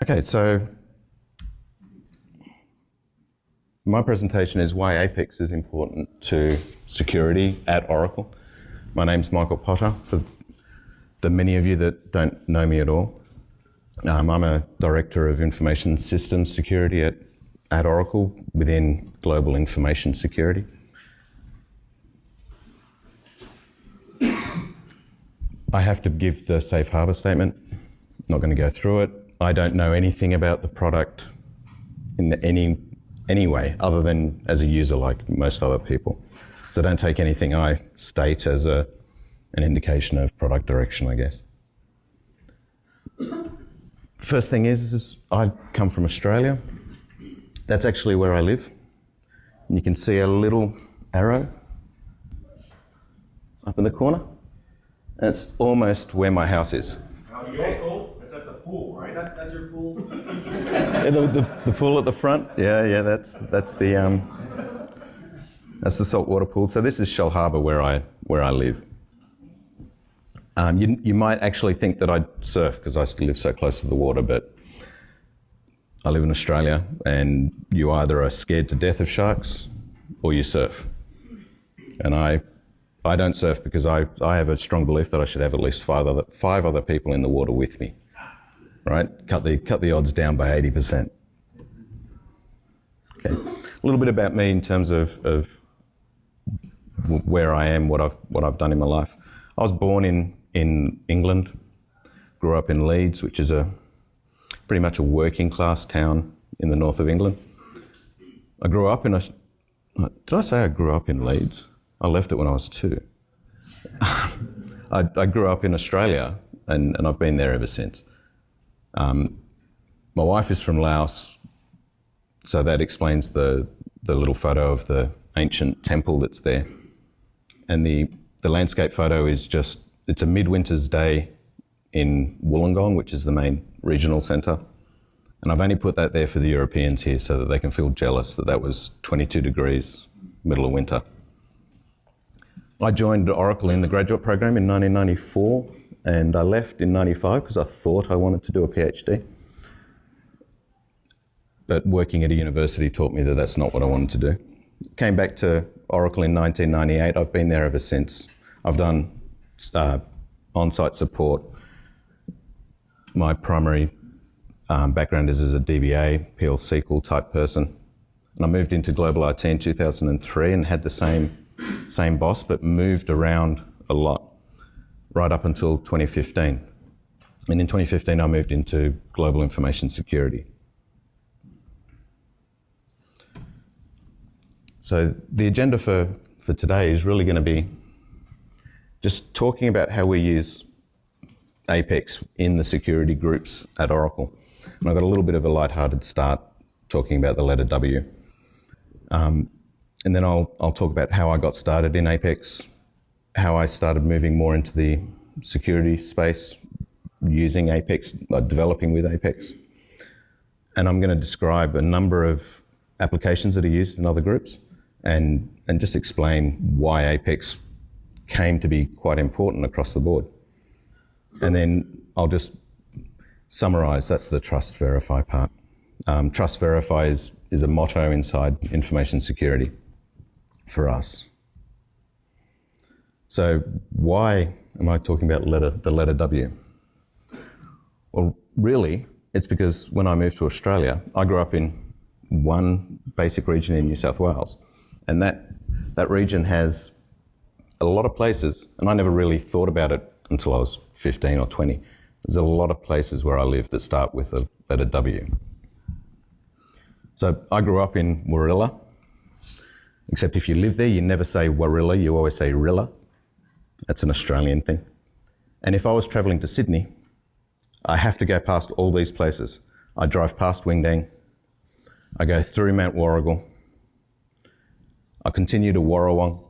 Okay, so my presentation is why APEX is important to security at Oracle. My name's Michael Potter, for the many of you that don't know me at all. I'm a Director of Information Systems Security at Oracle within Global Information Security. I have to give the safe harbor statement. I'm not going to go through it. I don't know anything about the product in any way other than as a user like most other people. So don't take anything I state as an indication of product direction, I guess. First thing is I come from Australia. That's actually where I live. And you can see a little arrow up in the corner. And it's almost where my house is. Okay, cool. It's at the pool, right? That's your pool? Yeah, the pool at the front. Yeah, that's the saltwater pool. So this is Shell Harbour where I live. You might actually think that I surf because I still live so close to the water, but I live in Australia, and you either are scared to death of sharks or you surf. And I don't surf because I have a strong belief that I should have at least five other people in the water with me. Right? Cut the odds down by 80%. Okay. A little bit about me in terms of where I am, what I've done in my life. I was born in England, grew up in Leeds, which is pretty much a working class town in the north of England. I grew up did I say I grew up in Leeds? I left it when I was 2. I grew up in Australia and I've been there ever since. My wife is from Laos, so that explains the little photo of the ancient temple that's there. And the landscape photo is it's a midwinter's day in Wollongong, which is the main regional centre. And I've only put that there for the Europeans here so that they can feel jealous that was 22 degrees, middle of winter. I joined Oracle in the graduate program in 1994, and I left in 95 because I thought I wanted to do a PhD. But working at a university taught me that that's not what I wanted to do. Came back to Oracle in 1998. I've been there ever since. I've done on-site support. My primary background is as a DBA, PL SQL type person. And I moved into global IT in 2003 and had the same boss, but moved around a lot right up until 2015. And in 2015, I moved into global information security. So the agenda for today is really going to be just talking about how we use APEX in the security groups at Oracle. And I've got a little bit of a lighthearted start talking about the letter W. And then I'll talk about how I got started in APEX, how I started moving more into the security space, using APEX, developing with APEX. And I'm going to describe a number of applications that are used in other groups and just explain why APEX came to be quite important across the board. And then I'll just summarize, that's the trust verify part. Trust verify is a motto inside information security for us. So why am I talking about the letter W? Well, really, it's because when I moved to Australia, I grew up in one basic region in New South Wales, and that region has a lot of places, and I never really thought about it until I was 15 or 20. There's a lot of places where I live that start with the letter W. So I grew up in Warilla, except if you live there, you never say Warilla, you always say Rilla. That's an Australian thing. And if I was travelling to Sydney, I have to go past all these places. I drive past Wingdang, I go through Mount Warrigal, I continue to Warrawong,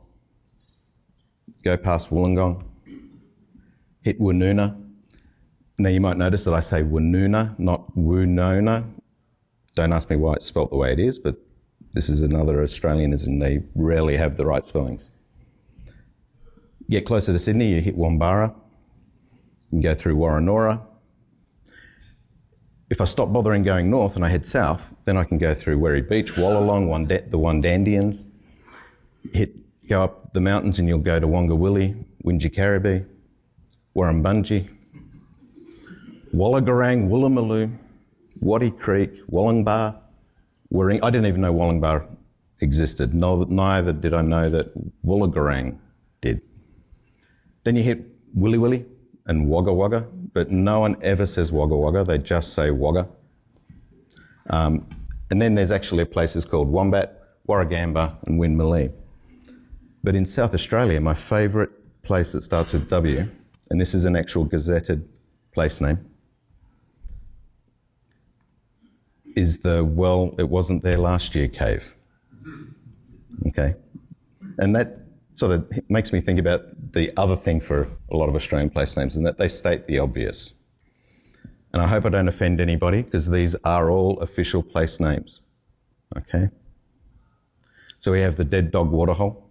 go past Wollongong, hit Woonona. Now you might notice that I say Woonona, not Woonona. Don't ask me why it's spelt the way it is, but this is another Australianism. They rarely have the right spellings. Get closer to Sydney, you hit Wombara, you can go through Warranora, if I stop bothering going north and I head south, then I can go through Werry Beach, Wallalong, the Wandandians, go up the mountains and you'll go to Wongawilli, Wingecarribee, Warrumbungie, Wallagarang, Woolloomooloo, Waddy Creek, Wollongbar, Wirring. I didn't even know Wollongbar existed. Neither did I know that Woolagarang did. Then you hit Willy Willy and Wagga Wagga, but no one ever says Wagga Wagga, they just say Wagga. And then there's actually places called Wombat, Warragamba and Winmalee. But in South Australia, my favourite place that starts with W, and this is an actual gazetted place name, is the well, it wasn't there last year cave. Okay. And that sort of makes me think about the other thing for a lot of Australian place names, and that they state the obvious. And I hope I don't offend anybody, because these are all official place names. Okay. So we have the Dead Dog Waterhole,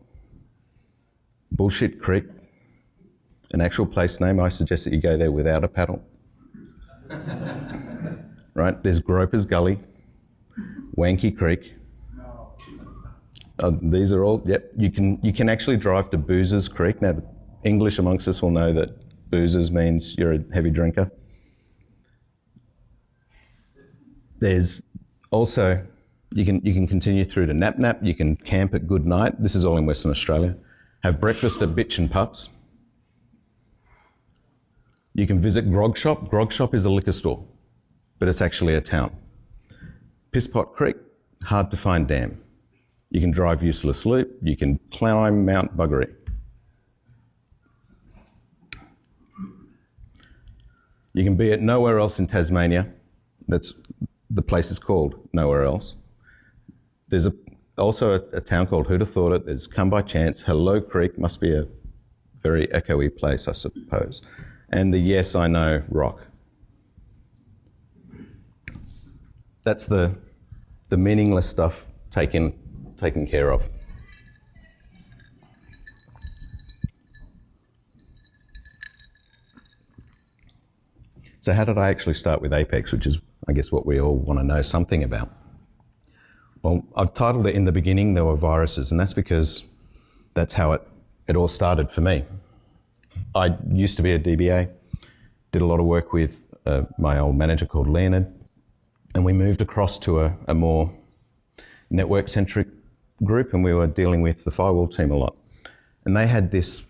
Bullshit Creek, an actual place name. I suggest that you go there without a paddle. Right, there's Groper's Gully, Wanky Creek. These are all, yep, you can actually drive to Boozers Creek. Now, the English amongst us will know that boozers means you're a heavy drinker. There's also, you can continue through to Nap Nap, you can camp at Good Night. This is all in Western Australia. Have breakfast at Bitch and Pups. You can visit Grog Shop. Grog Shop is a liquor store, but it's actually a town. Pisspot Creek, hard to find dam. You can drive Useless Loop, you can climb Mount Buggery. You can be at Nowhere Else in Tasmania. That's, the place is called Nowhere Else. There's also a town called Who'd Have Thought It. There's Come By Chance. Hello Creek must be a very echoey place, I suppose. And the Yes, I Know Rock. That's the meaningless stuff taken care of. So how did I actually start with Apex, which is, I guess, what we all want to know something about? Well, I've titled it in the beginning, there were viruses, and that's because that's how it all started for me. I used to be a DBA, did a lot of work with my old manager called Leonard, and we moved across to a more network-centric group, and we were dealing with the firewall team a lot. And they had this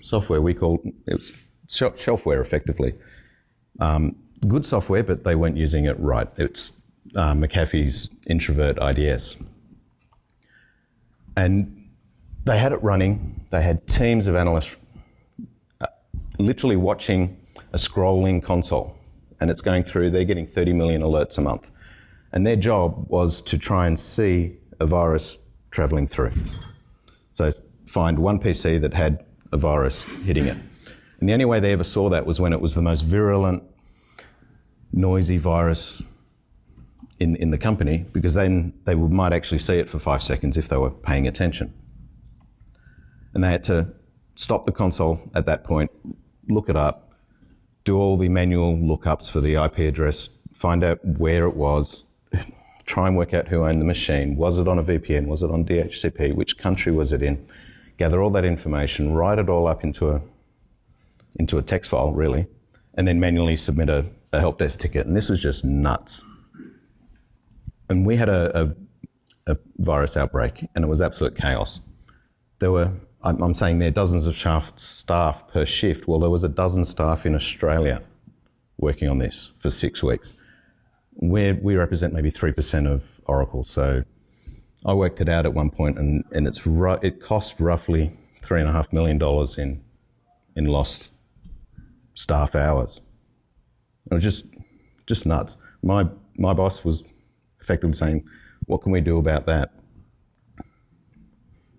software it was shelfware effectively. Good software, but they weren't using it right. It's McAfee's Introvert IDS. And they had it running. They had teams of analysts literally watching a scrolling console, and it's going through, they're getting 30 million alerts a month. And their job was to try and see a virus traveling through. So find one PC that had a virus hitting it. And the only way they ever saw that was when it was the most virulent, noisy virus in the company, because then they might actually see it for 5 seconds if they were paying attention. And they had to stop the console at that point, look it up, do all the manual lookups for the IP address, find out where it was, try and work out who owned the machine. Was it on a VPN? Was it on DHCP? Which country was it in? Gather all that information, write it all up into a text file, really, and then manually submit a help desk ticket. And this was just nuts. And we had a virus outbreak, and it was absolute chaos. There were, I'm saying there, dozens of staff per shift. Well, there was a dozen staff in Australia working on this for 6 weeks. We represent maybe 3% of Oracle. So I worked it out at one point, and it cost roughly $3.5 million in lost staff hours. It was just nuts. My boss was effectively saying, what can we do about that?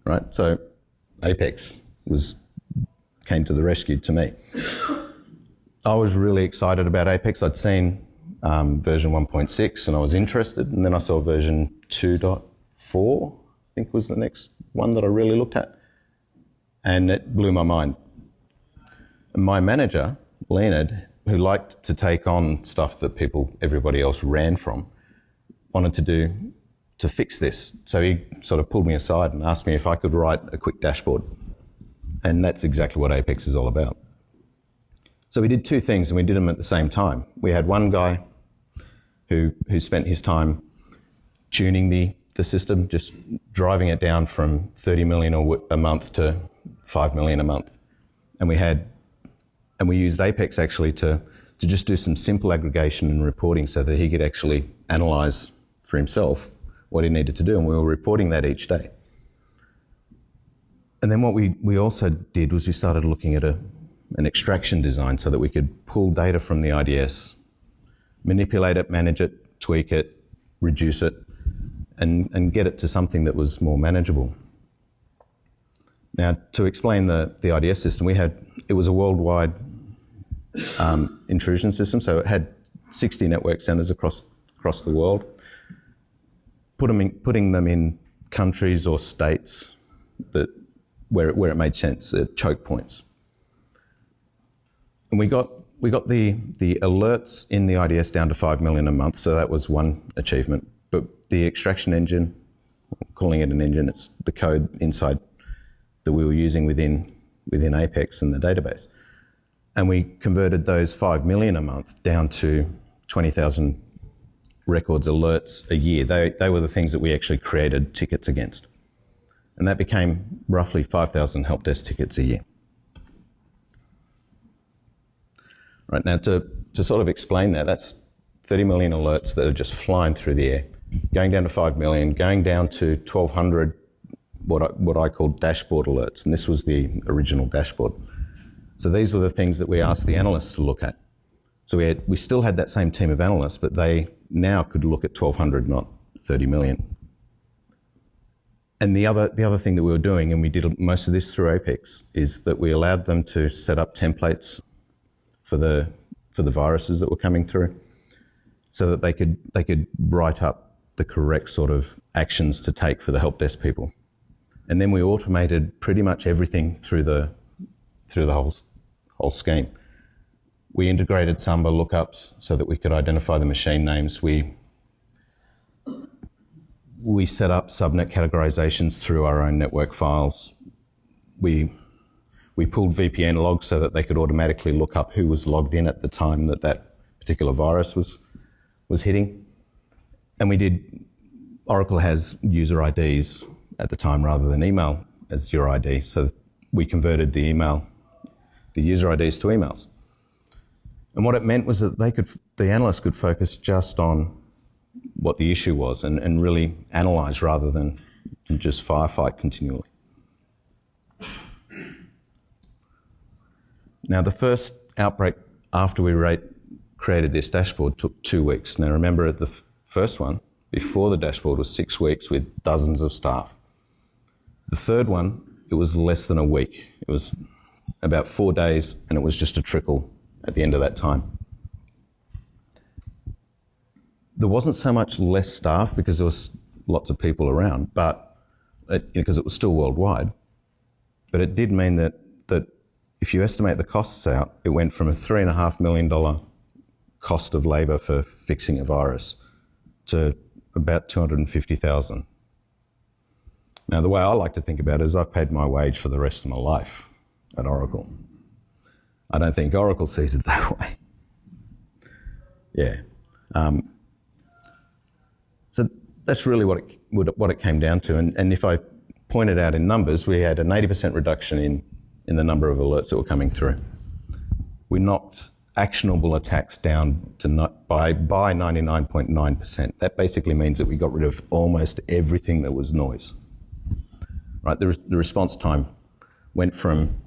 Right? So Apex came to the rescue to me. I was really excited about Apex. I'd seen version 1.6 and I was interested, and then I saw version 2.4, I think was the next one that I really looked at, and it blew my mind. My manager, Leonard, who liked to take on stuff that everybody else ran from, wanted to fix this. So he sort of pulled me aside and asked me if I could write a quick dashboard. And that's exactly what Apex is all about. So we did two things, and we did them at the same time. We had one guy who spent his time tuning the system, just driving it down from 30 million a month to 5 million a month. And we used Apex actually to just do some simple aggregation and reporting so that he could actually analyze for himself what he needed to do, and we were reporting that each day. And then what we also did was we started looking at an extraction design so that we could pull data from the IDS, manipulate it, manage it, tweak it, reduce it, and get it to something that was more manageable. Now, to explain the IDS system, it was a worldwide intrusion system, so it had 60 network centers across the world, putting them in countries or states where it made sense, at choke points. And we got the alerts in the IDS down to 5 million a month, so that was one achievement. But the extraction engine, calling it an engine, it's the code inside that we were using within Apex and the database. And we converted those 5 million a month down to 20,000 records, alerts a year. They were the things that we actually created tickets against. And that became roughly 5,000 help desk tickets a year. Right, now to sort of explain that's 30 million alerts that are just flying through the air, going down to 5 million, going down to 1,200 what I call dashboard alerts, and this was the original dashboard. So these were the things that we asked the analysts to look at. So we still had that same team of analysts, but they now could look at 1,200, not 30 million. And the other thing that we were doing, and we did most of this through Apex, is that we allowed them to set up templates for the viruses that were coming through, so that they could write up the correct sort of actions to take for the help desk people. And then we automated pretty much everything through the whole scheme. We integrated Samba lookups so that we could identify the machine names. We set up subnet categorizations through our own network files. We pulled VPN logs so that they could automatically look up who was logged in at the time that particular virus was hitting. And Oracle has user IDs at the time rather than email as your ID. So we converted the user IDs to emails. And what it meant was that the analysts could focus just on what the issue was and really analyze rather than just firefight continually. Now, the first outbreak after we created this dashboard took 2 weeks. Now, remember, the first one before the dashboard was 6 weeks with dozens of staff. The third one, it was less than a week. It was about 4 days, and it was just a trickle at the end of that time. There wasn't so much less staff because there was lots of people around, but because it was still worldwide. But it did mean that if you estimate the costs out, it went from a $3.5 million cost of labour for fixing a virus to about $250,000. Now, the way I like to think about it is I've paid my wage for the rest of my life at Oracle. I don't think Oracle sees it that way. Yeah. So that's really what it came down to. And if I point it out in numbers, we had an 80% reduction in the number of alerts that were coming through. We knocked actionable attacks down to by 99.9%. That basically means that we got rid of almost everything that was noise. Right, the response time went from,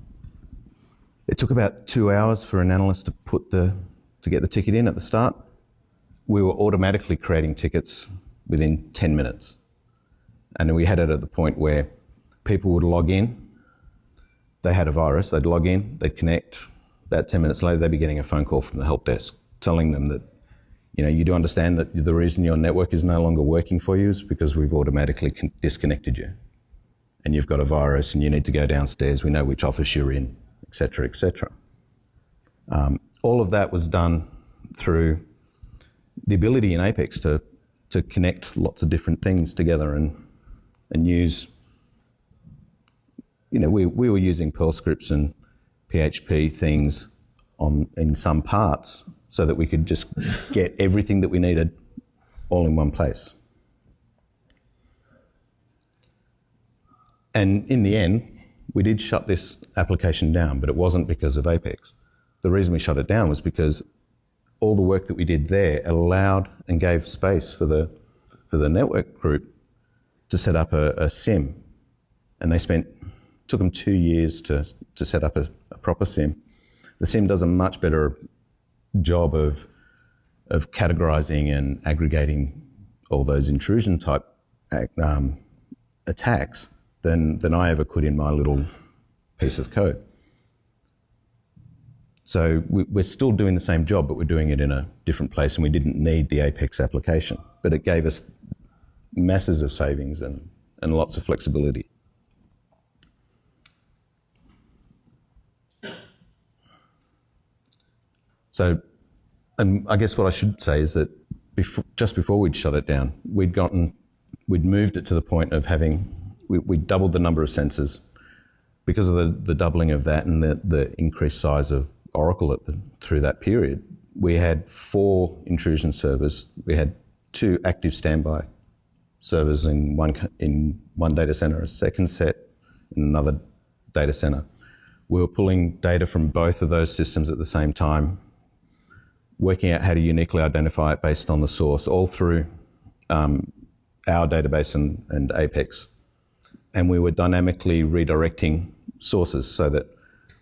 it took about 2 hours for an analyst to get the ticket in at the start. We were automatically creating tickets within 10 minutes. And then we had it at the point where people would log in, they had a virus, they'd log in, they'd connect. About 10 minutes later, they'd be getting a phone call from the help desk telling them that, you do understand that the reason your network is no longer working for you is because we've automatically disconnected you. And you've got a virus and you need to go downstairs, we know which office you're in, etc., etc. all of that was done through the ability in Apex to connect lots of different things together and use, we were using Perl scripts and PHP things in some parts so that we could just get everything that we needed all in one place. And in the end, we did shut this application down, but it wasn't because of Apex. The reason we shut it down was because all the work that we did there allowed and gave space for the network group to set up a SIM. And took them 2 years to set up a proper SIM. The SIM does a much better job of categorizing and aggregating all those intrusion type attacks than I ever could in my little piece of code. So we're still doing the same job, but we're doing it in a different place, and we didn't need the Apex application. But it gave us masses of savings and lots of flexibility. So, and I guess what I should say is that just before we'd shut it down, we'd moved it to the point of we doubled the number of sensors. Because of the doubling of that and the increased size of Oracle through that period, we had 4 intrusion servers. We had 2 active standby servers in one data center, a second set in another data center. We were pulling data from both of those systems at the same time, working out how to uniquely identify it based on the source, all through our database and Apex. And we were dynamically redirecting sources so that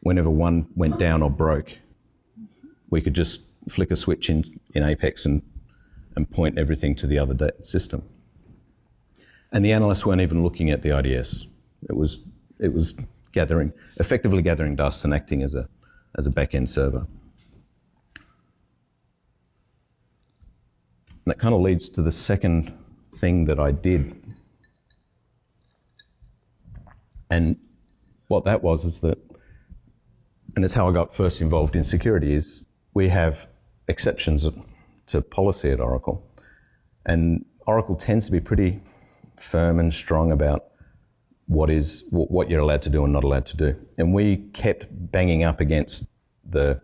whenever one went down or broke, we could just flick a switch in Apex and point everything to the other system. And the analysts weren't even looking at the IDS. It was effectively gathering dust and acting as a back-end server. And that kind of leads to the second thing that I did. And what that was is that, and it's how I got first involved in security, is we have exceptions to policy at Oracle. And Oracle tends to be pretty firm and strong about what you're allowed to do and not allowed to do. And we kept banging up against the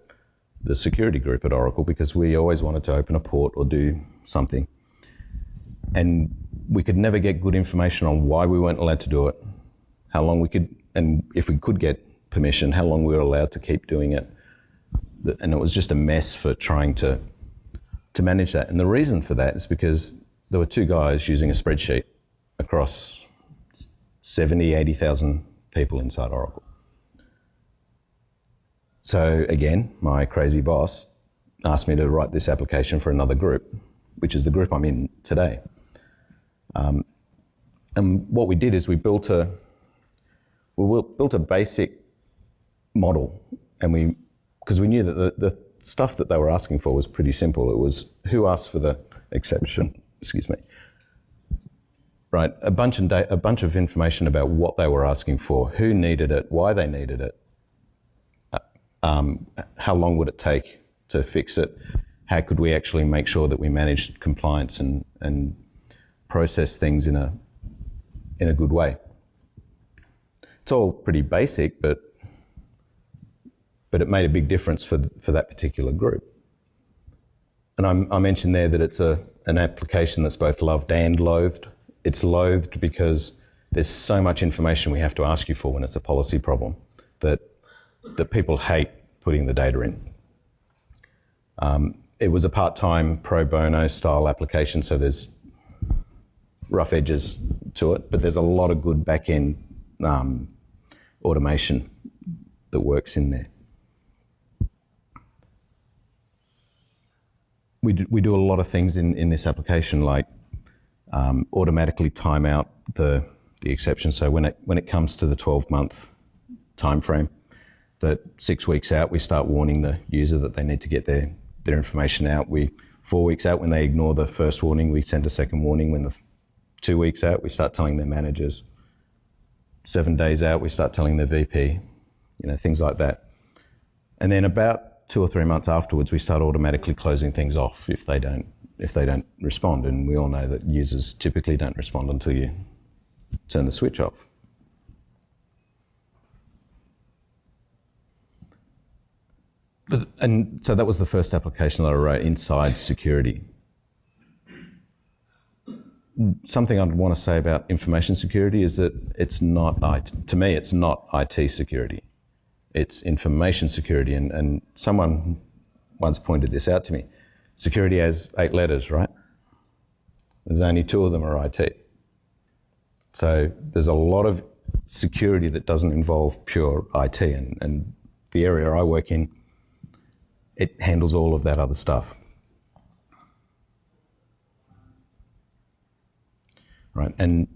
security group at Oracle because we always wanted to open a port or do something. And we could never get good information on why we weren't allowed to do it, how long we could, and if we could get permission, how long we were allowed to keep doing it. And it was just a mess for trying to manage that. And the reason for that is because there were 2 guys using a spreadsheet across 80,000 people inside Oracle. So again, my crazy boss asked me to write this application for another group, which is the group I'm in today. And what we did is we built a basic model, and because we knew that the stuff that they were asking for was pretty simple. It was who asked for the exception, right? A bunch of information about what they were asking for, who needed it, why they needed it, how long would it take to fix it, how could we actually make sure that we managed compliance and process things in a good way. It's all pretty basic, but it made a big difference for that particular group. And I mentioned there that it's an application that's both loved and loathed. It's loathed because there's so much information we have to ask you for when it's a policy problem that people hate putting the data in. It was a part-time pro bono style application, so there's rough edges to it, but there's a lot of good back-end automation that works in there. We do a lot of things in this application, like automatically time out the exception. So when it comes to the 12-month time frame, that 6 weeks out, we start warning the user that they need to get their information out. 4 weeks out, when they ignore the first warning, we send a second warning. When 2 weeks out, we start telling their managers. 7 days out, we start telling their VP, things like that. And then about about 2 or 3 months afterwards, we start automatically closing things off if they don't respond. And we all know that users typically don't respond until you turn the switch off. And so that was the first application that I wrote inside security. Something I'd want to say about information security is that it's not to me, it's not IT security. It's information security. And someone once pointed this out to me. Security has 8 letters, right? There's only 2 of them are IT. So there's a lot of security that doesn't involve pure IT. And the area I work in, it handles all of that other stuff. Right, and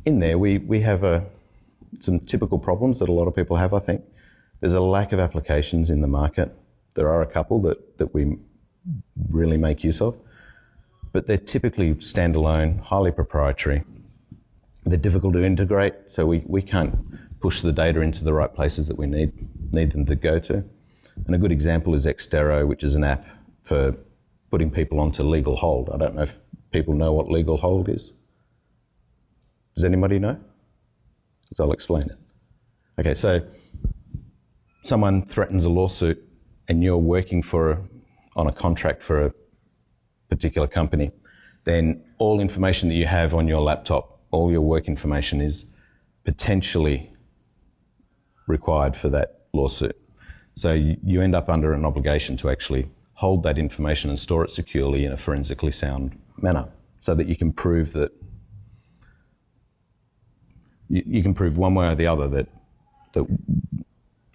in there we have some typical problems that a lot of people have, I think. There's a lack of applications in the market. There are a couple that we really make use of, but they're typically standalone, highly proprietary. They're difficult to integrate, so we can't push the data into the right places that we need them to go to. And a good example is Xdero, which is an app for putting people onto legal hold. I don't know if people know what legal hold is. Does anybody know? Because I'll explain it. Okay, so someone threatens a lawsuit and you're working on a contract for a particular company, then all information that you have on your laptop, all your work information is potentially required for that lawsuit. So you end up under an obligation to actually hold that information and store it securely in a forensically sound manner, so that you can prove that you can prove one way or the other that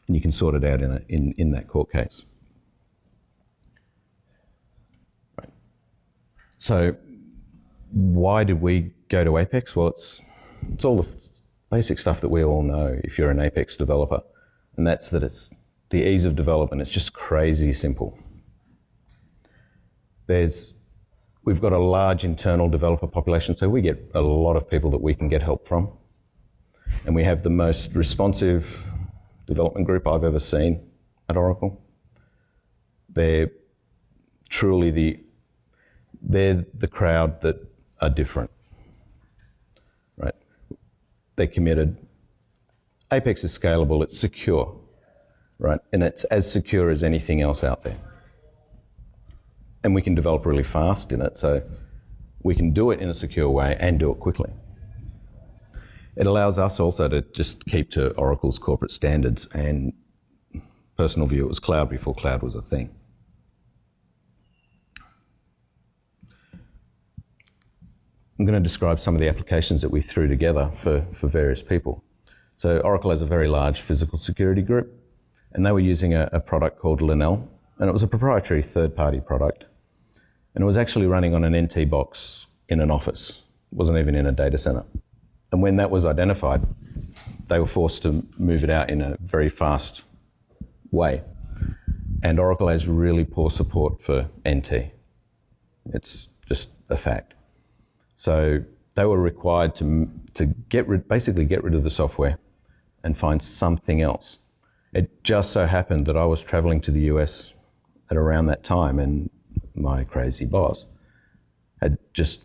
you can sort it out in that court case. Right. So why did we go to Apex? Well, it's all the basic stuff that we all know if you're an Apex developer, and that's that it's the ease of development. It's just crazy simple. We've got a large internal developer population, so we get a lot of people that we can get help from. And we have the most responsive development group I've ever seen at Oracle. They're truly they're the crowd that are different, right? They're committed. Apex is scalable, it's secure, right? And it's as secure as anything else out there. And we can develop really fast in it, so we can do it in a secure way and do it quickly. It allows us also to just keep to Oracle's corporate standards, and personal view, it was cloud before cloud was a thing. I'm going to describe some of the applications that we threw together for various people. So Oracle has a very large physical security group, and they were using a product called Linnell, and it was a proprietary third-party product. And it was actually running on an NT box in an office. It wasn't even in a data center. And when that was identified, they were forced to move it out in a very fast way. And Oracle has really poor support for NT. It's just a fact. So they were required to basically get rid of the software and find something else. It just so happened that I was traveling to the US at around that time, and my crazy boss had just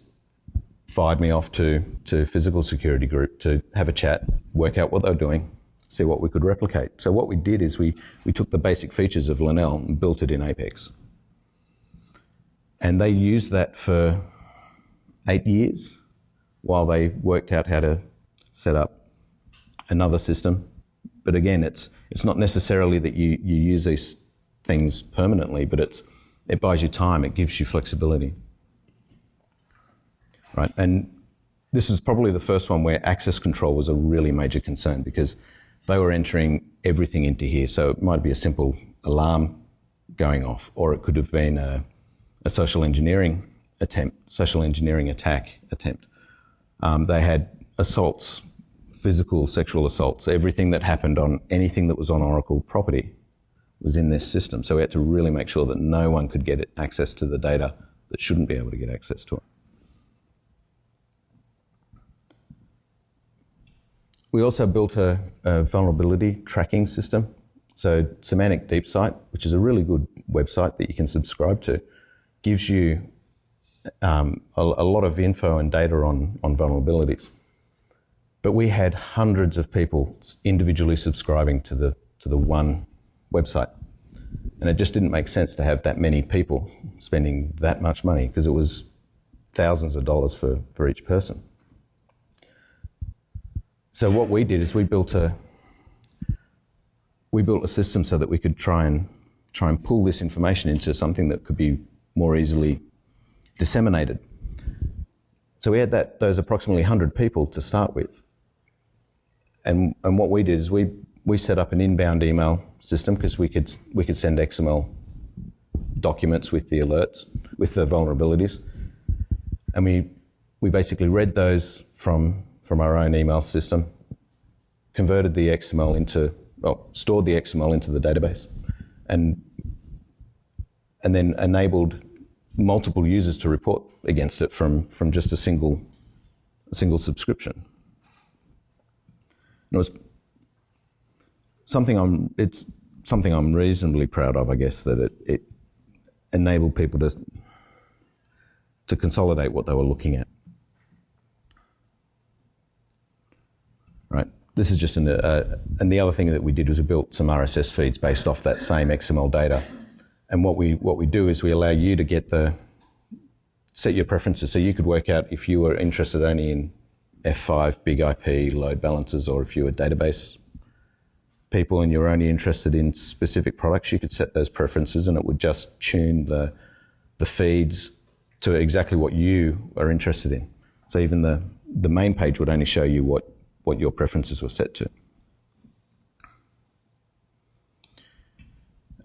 fired me off to physical security group to have a chat, work out what they were doing, see what we could replicate. So what we did is we took the basic features of Linnell and built it in Apex. And they used that for 8 years while they worked out how to set up another system. But again, it's not necessarily that you use these things permanently, but it buys you time, it gives you flexibility. Right, and this is probably the first one where access control was a really major concern, because they were entering everything into here. So it might be a simple alarm going off, or it could have been a social engineering attack attempt. They had assaults, physical, sexual assaults. Everything that happened on anything that was on Oracle property was in this system. So we had to really make sure that no one could get access to the data that shouldn't be able to get access to it. We also built a vulnerability tracking system So Semantic Deep Site, which is a really good website that you can subscribe to, gives you a lot of info and data on vulnerabilities. But we had hundreds of people individually subscribing to the one website. And it just didn't make sense to have that many people spending that much money, because it was thousands of dollars for each person. So what we did is we built a system so that we could try and pull this information into something that could be more easily disseminated. So we had those approximately 100 people to start with. And what we did is we set up an inbound email system, because we could send XML documents with the alerts, with the vulnerabilities. And we basically read those from our own email system, converted the XML stored the XML into the database, and then enabled multiple users to report against it from just a single subscription. And it was something I'm reasonably proud of, I guess, that it enabled people to consolidate what they were looking at. Right. This is just and the other thing that we did was we built some RSS feeds based off that same XML data. And what we do is we allow you to set your preferences, so you could work out if you were interested only in F5 big IP load balancers, or if you were database people and you're only interested in specific products, you could set those preferences and it would just tune the feeds to exactly what you are interested in. So even the main page would only show you what your preferences were set to.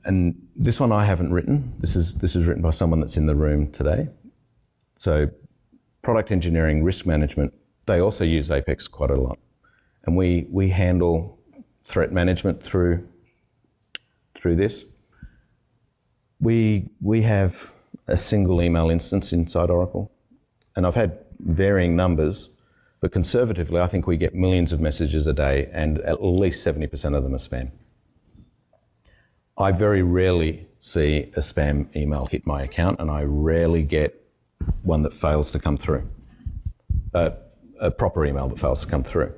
And this one I haven't written. This is written by someone that's in the room today. So product engineering, risk management, they also use Apex quite a lot. And we handle threat management through this. We have a single email instance inside Oracle. And I've had varying numbers, but conservatively, I think we get millions of messages a day, and at least 70% of them are spam. I very rarely see a spam email hit my account, and I rarely get one that fails to come through, a proper email that fails to come through.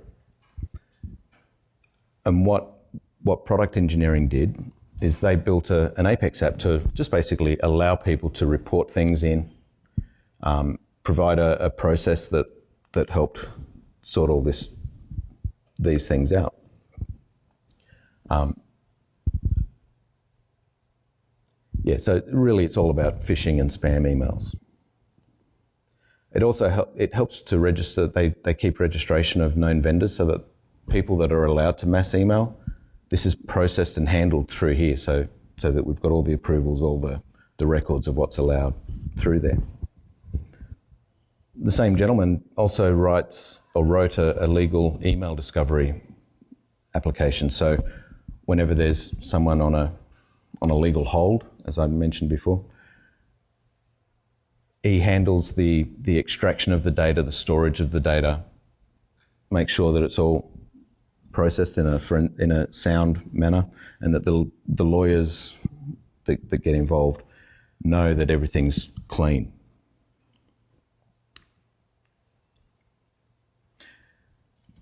And what product engineering did is they built an Apex app to just basically allow people to report things in, provide a process that helped sort all these things out. So really it's all about phishing and spam emails. It also helps to register. They keep registration of known vendors, so that people that are allowed to mass email, this is processed and handled through here, so that we've got all the approvals, all the records of what's allowed through there. The same gentleman also wrote a legal email discovery application. So whenever there's someone on a legal hold, as I mentioned before, he handles the extraction of the data, the storage of the data, make sure that it's all processed in a sound manner, and that the lawyers that get involved know that everything's clean.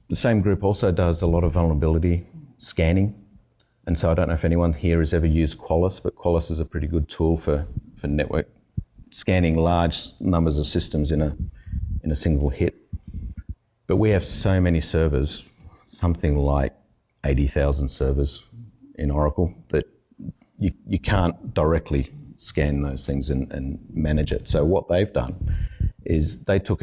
The same group also does a lot of vulnerability scanning. And so I don't know if anyone here has ever used Qualys, but Qualys is a pretty good tool for network scanning large numbers of systems in a single hit. But we have so many servers, something like 80,000 servers in Oracle, that you can't directly scan those things and manage it. So what they've done is they took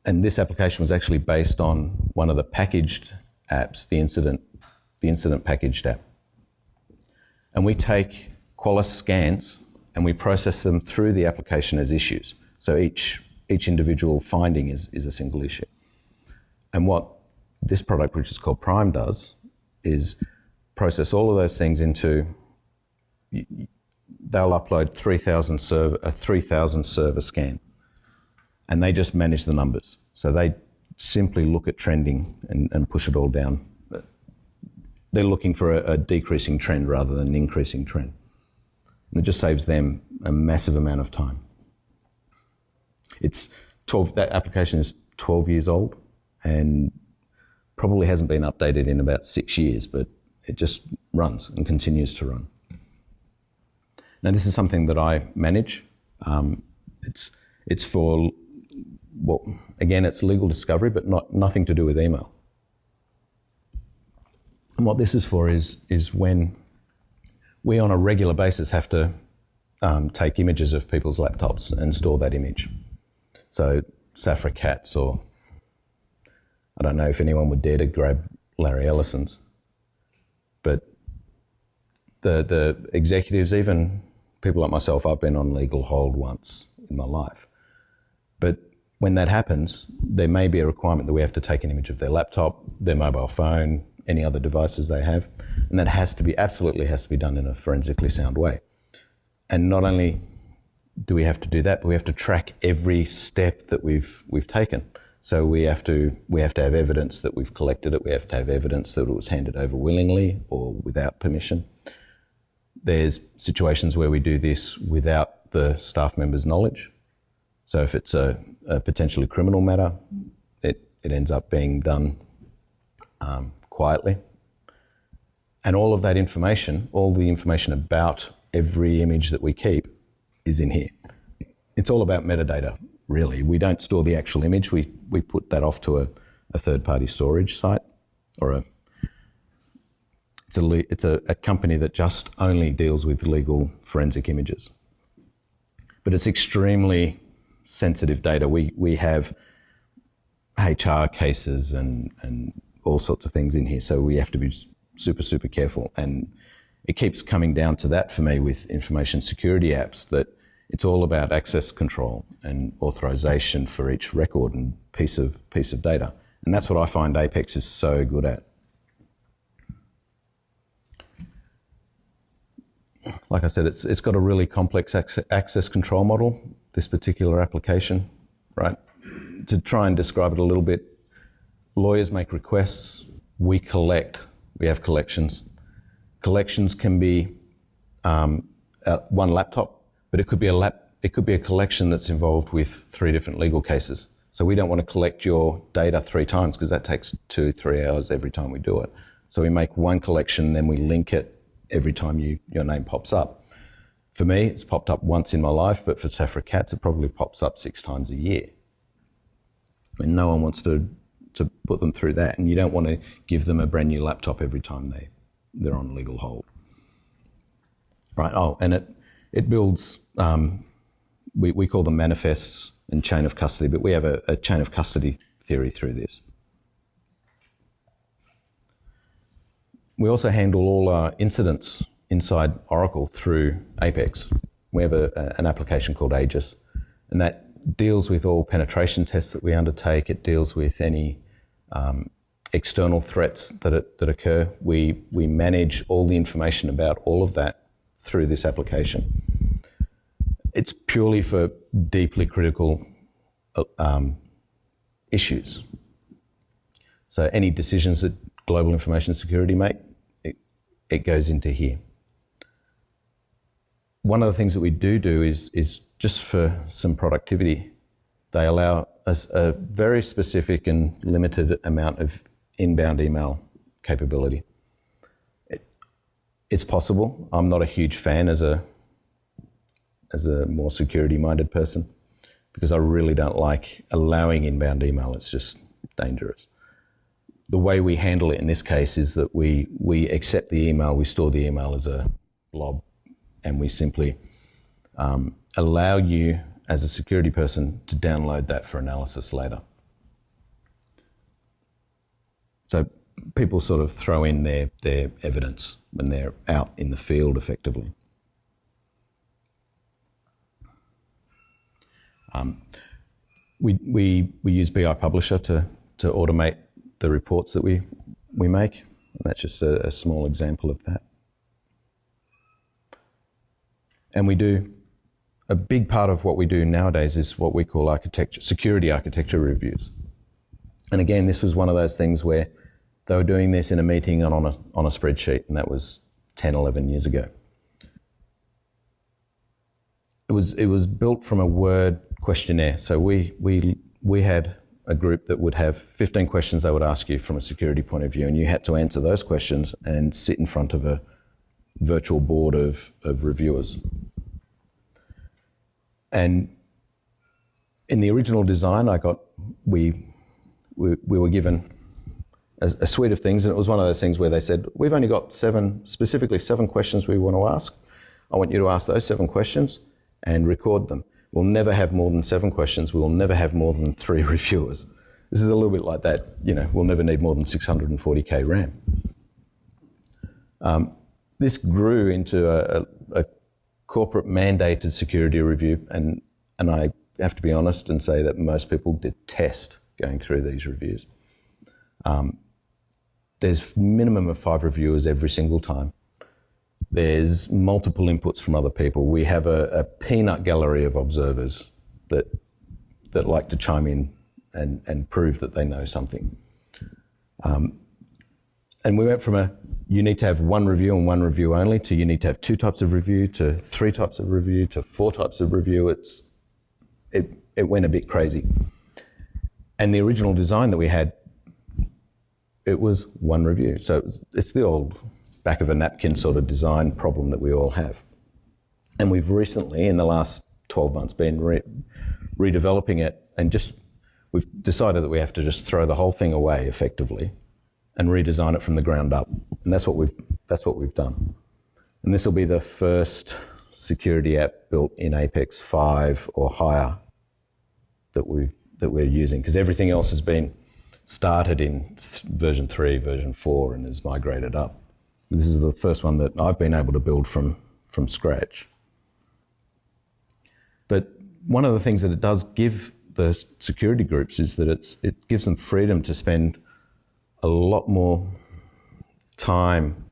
and this application was actually based on one of the packaged apps, the incident packaged app. And we take Qualys scans and we process them through the application as issues. So each individual finding is a single issue. And what this product, which is called Prime, does is process all of those things into, they'll upload 3,000 server scan, and they just manage the numbers. So they simply look at trending and push it all down. they're looking for a decreasing trend rather than an increasing trend. And it just saves them a massive amount of time. That application is 12 years old and probably hasn't been updated in about 6 years, but it just runs and continues to run. Now, this is something that I manage. It's for, well, again, it's legal discovery, but nothing to do with email. And what this is for is when we on a regular basis have to take images of people's laptops and store that image. So Safra Catz, or I don't know if anyone would dare to grab Larry Ellison's, but the executives, even people like myself, I've been on legal hold once in my life. But when that happens, there may be a requirement that we have to take an image of their laptop, their mobile phone, any other devices they have, and that absolutely has to be done in a forensically sound way. And not only do we have to do that, but we have to track every step that we've taken. So we have to have evidence that we've collected it. We have to have evidence that it was handed over willingly or without permission. There's situations where we do this without the staff member's knowledge. So if it's a potentially criminal matter, it ends up being done quietly. And all of that information, all the information about every image that we keep is in here. It's all about metadata, really. We don't store the actual image. We put that off to a third-party storage site, or it's a company that just only deals with legal forensic images. But it's extremely sensitive data. We have HR cases and all sorts of things in here, so we have to be super, super careful. And it keeps coming down to that for me with information security apps, that it's all about access control and authorization for each record and piece of data. And that's what I find Apex is so good at. Like I said, it's got a really complex access control model, this particular application, right? To try and describe it a little bit, lawyers make requests, we collect, we have collections. Collections can be one laptop, but it could be a collection that's involved with 3 different legal cases. So we don't want to collect your data 3 times because that takes 2-3 hours every time we do it. So we make one collection, then we link it every time your name pops up. For me, it's popped up once in my life, but for Safra Catz, it probably pops up 6 times a year. And no one wants to put them through that, and you don't want to give them a brand new laptop every time they're on legal hold. Right, and it builds, we call them manifests and chain of custody, but we have a chain of custody theory through this. We also handle all our incidents inside Oracle through Apex. We have an application called AEGIS, and that deals with all penetration tests that we undertake. It deals with any external threats that occur. We manage all the information about all of that through this application. It's purely for deeply critical issues. So any decisions that global information security make, it goes into here. One of the things that we do is just for some productivity, they allow us a very specific and limited amount of inbound email capability. It's possible. I'm not a huge fan as a more security-minded person, because I really don't like allowing inbound email. It's just dangerous. The way we handle it in this case is that we accept the email, we store the email as a blob, and we simply allow you as a security person to download that for analysis later. So people sort of throw in their evidence when they're out in the field effectively. We use BI Publisher to automate the reports that we make, and that's just a small example of that. And we do, a big part of what we do nowadays is what we call security architecture reviews. And again, this was one of those things where They were doing this in a meeting and on a spreadsheet, and that was 10, 11 years ago. It was built from a Word questionnaire. So we had a group that would have 15 questions they would ask you from a security point of view, and you had to answer those questions and sit in front of a virtual board of reviewers. And in the original design, we were given a suite of things, and it was one of those things where they said, we've only got specifically seven questions we want to ask. I want you to ask those 7 questions and record them. We'll never have more than 7 questions. We will never have more than 3 reviewers. This is a little bit like that, we'll never need more than 640K RAM. This grew into a corporate mandated security review, and I have to be honest and say that most people detest going through these reviews. There's minimum of 5 reviewers every single time. There's multiple inputs from other people. We have a peanut gallery of observers that like to chime in and prove that they know something. And we went from you need to have 1 review and 1 review only, to you need to have 2 types of review, to 3 types of review, to 4 types of review. It went a bit crazy. And the original design that we had, it was 1 review. So it's the old back of a napkin sort of design problem that we all have. And we've recently, in the last 12 months, been redeveloping it, and we've decided that we have to just throw the whole thing away effectively and redesign it from the ground up. And that's what we've done. And this will be the first security app built in Apex 5 or higher that we're using, because everything else has been started in version 3, version 4, and has migrated up. This is the first one that I've been able to build from scratch. But one of the things that it does give the security groups is that it gives them freedom to spend a lot more time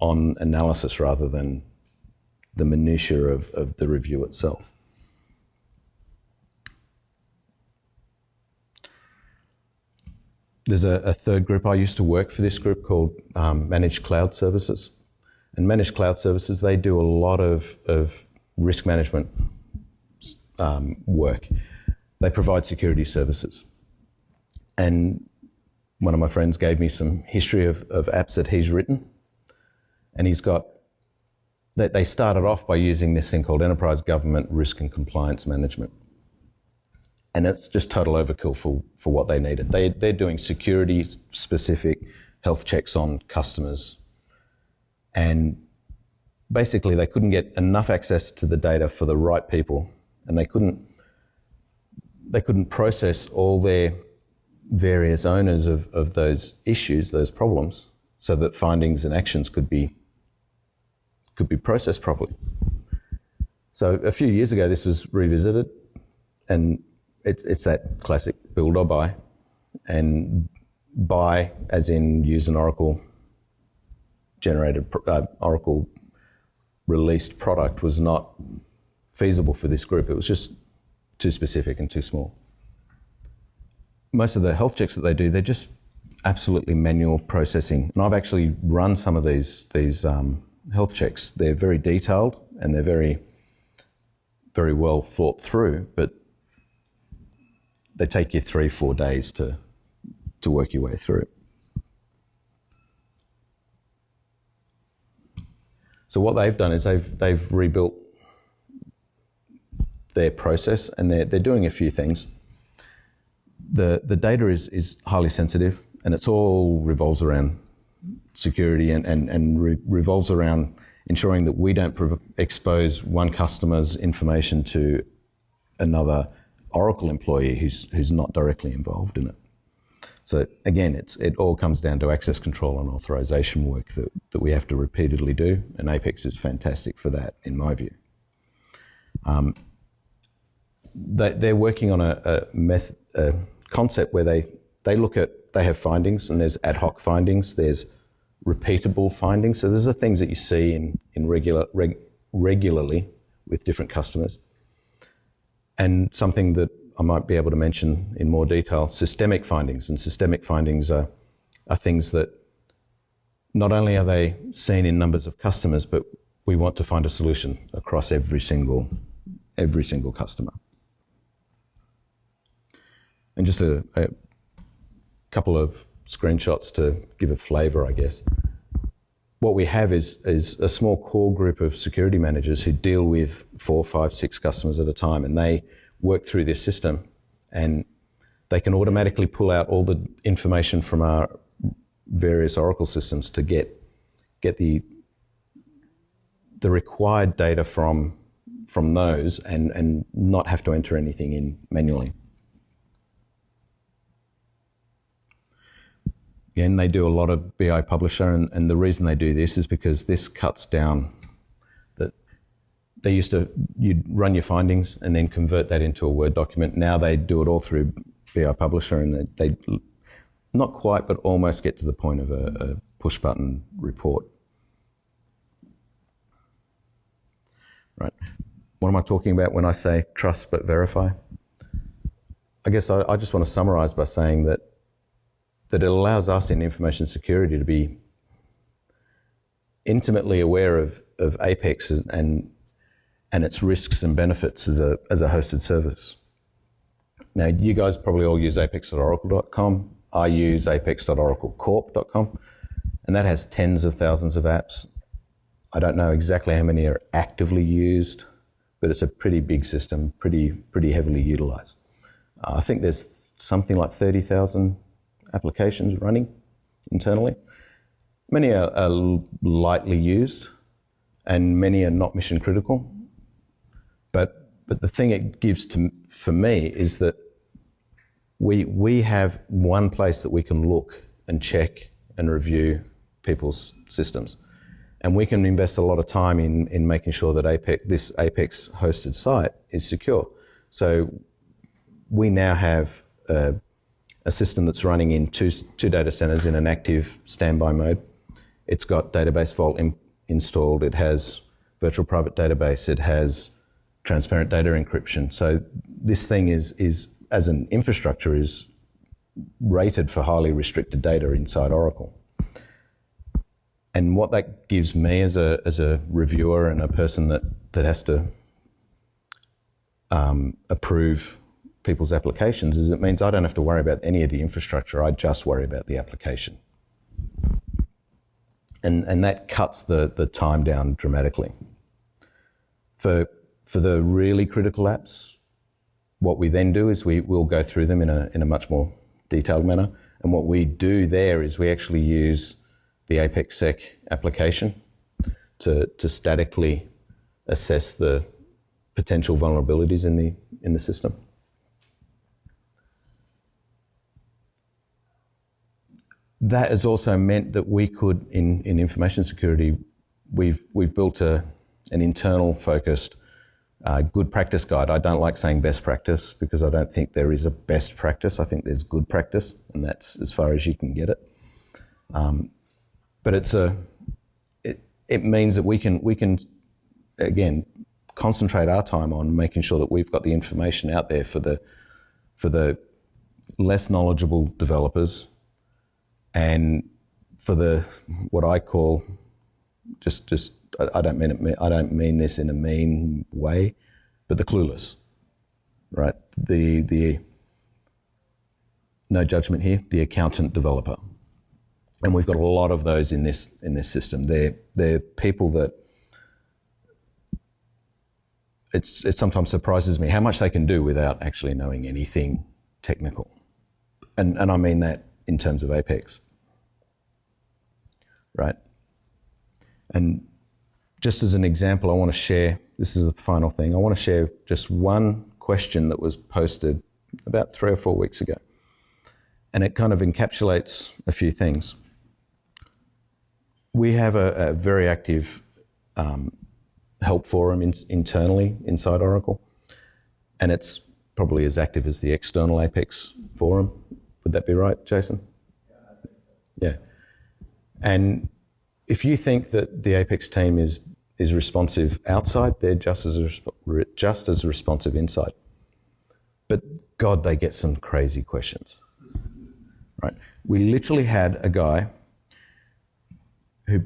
on analysis rather than the minutiae of the review itself. There's a third group. I used to work for this group called Managed Cloud Services. And Managed Cloud Services, they do a lot of risk management work. They provide security services. And one of my friends gave me some history of apps that he's written. And they started off by using this thing called Enterprise Government Risk and Compliance Management. And it's just total overkill for what they needed. They're doing security-specific health checks on customers. And basically, they couldn't get enough access to the data for the right people, and they couldn't process all their various owners of those issues, those problems, so that findings and actions could be processed properly. So a few years ago, this was revisited, and it's that classic build or buy. And buy, as in use an Oracle released product, was not feasible for this group. It was just too specific and too small. Most of the health checks that they do, they're just absolutely manual processing. And I've actually run some of these health checks. They're very detailed and they're very, very well thought through, but they take you 3-4 days to work your way through it. So what they've done is they've rebuilt their process, and they're doing a few things. The data is highly sensitive, and it's all revolves around security and revolves around ensuring that we don't expose one customer's information to another Oracle employee who's not directly involved in it. So again, it all comes down to access control and authorization work that we have to repeatedly do, and Apex is fantastic for that, in my view. They're working on a concept where they have findings, and there's ad hoc findings, there's repeatable findings. So these are things that you see in regularly with different customers. And something that I might be able to mention in more detail, systemic findings. And systemic findings are are things that not only are they seen in numbers of customers, but we want to find a solution across every single customer. And just a couple of screenshots to give a flavor, I guess. What we have is a small core group of security managers who deal with 4, 5, 6 customers at a time, and they work through this system, and they can automatically pull out all the information from our various Oracle systems to get the required data from those and not have to enter anything in manually. Again, they do a lot of BI Publisher, and the reason they do this is because this cuts down that you'd run your findings and then convert that into a Word document. Now they do it all through BI Publisher, and they not quite, but almost get to the point of a push button report. Right. What am I talking about when I say trust but verify? I guess I just want to summarize by saying that it allows us in information security to be intimately aware of Apex and its risks and benefits as a hosted service. Now, you guys probably all use apex.oracle.com. I use apex.oraclecorp.com, and that has tens of thousands of apps. I don't know exactly how many are actively used, but it's a pretty big system, pretty heavily utilized. I think there's something like 30,000 applications running internally. Many are lightly used, and many are not mission critical. But the thing it gives for me is that we have one place that we can look and check and review people's systems. And we can invest a lot of time in making sure that this Apex hosted site is secure. So we now have a system that's running in two data centers in an active standby mode. It's got Database Vault installed. It has virtual private database. It has transparent data encryption. So this thing is as an infrastructure, is rated for highly restricted data inside Oracle. And what that gives me as a reviewer and a person that has to approve people's applications is it means I don't have to worry about any of the infrastructure. I just worry about the application. And that cuts the time down dramatically. For the really critical apps, what we then do is we'll go through them in a much more detailed manner. And what we do there is we actually use the ApexSec application to statically assess the potential vulnerabilities in the system. That has also meant that we could, in information security, we've built an internal focused good practice guide. I don't like saying best practice because I don't think there is a best practice. I think there's good practice, and that's as far as you can get it. But it means that we can again concentrate our time on making sure that we've got the information out there for the less knowledgeable developers, and for the what I call just I don't mean this in a mean way, but the clueless, right? The no judgment here, the accountant developer. And we've got a lot of those in this system. They're people that it sometimes surprises me how much they can do without actually knowing anything technical. And I mean that in terms of Apex, right? And just as an example, I want to share, this is the final thing, I want to share just one question that was posted about 3 or 4 weeks ago. And it kind of encapsulates a few things. We have a very active help forum internally inside Oracle, and it's probably as active as the external Apex forum. Would that be right, Jason? Yeah, I think so. Yeah. And if you think that the Apex team is responsive outside, they're just as responsive inside. But God, they get some crazy questions, right? We literally had a guy who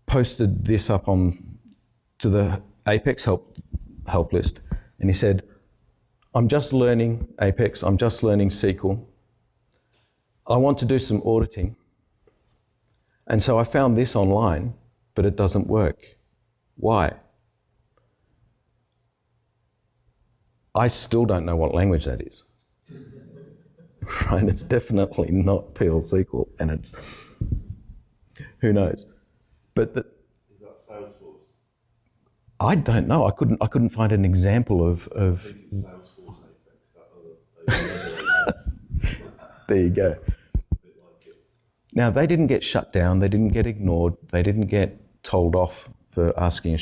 posted this up on to the Apex help list, and he said, I'm just learning Apex, I'm just learning SQL. I want to do some auditing. And so I found this online, but it doesn't work. Why? I still don't know what language that is. Right? It's definitely not PL SQL, and it's, who knows? But is that Salesforce? I don't know. I couldn't find an example of. I think it's Salesforce Apex. That other There you go. Now, they didn't get shut down, they didn't get ignored, they didn't get told off for asking.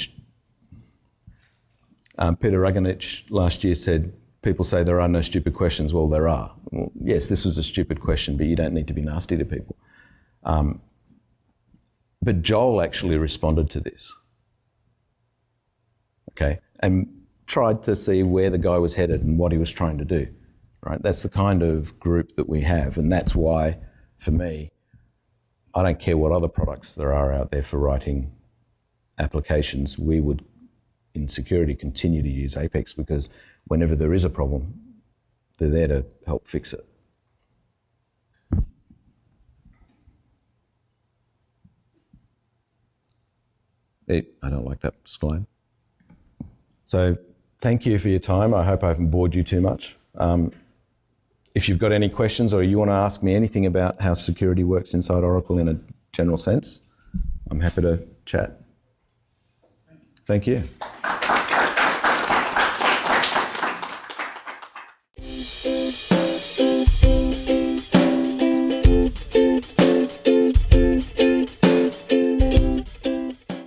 Peter Raganich last year said, people say there are no stupid questions. Well, there are. Well, yes, this was a stupid question, but you don't need to be nasty to people. But Joel actually responded to this, okay, and tried to see where the guy was headed and what he was trying to do, right? That's the kind of group that we have, and that's why, for me, I don't care what other products there are out there for writing applications. We would, in security, continue to use Apex because whenever there is a problem, they're there to help fix it. I don't like that slide. So thank you for your time. I hope I haven't bored you too much. If you've got any questions or you want to ask me anything about how security works inside Oracle in a general sense, I'm happy to chat. Thank you.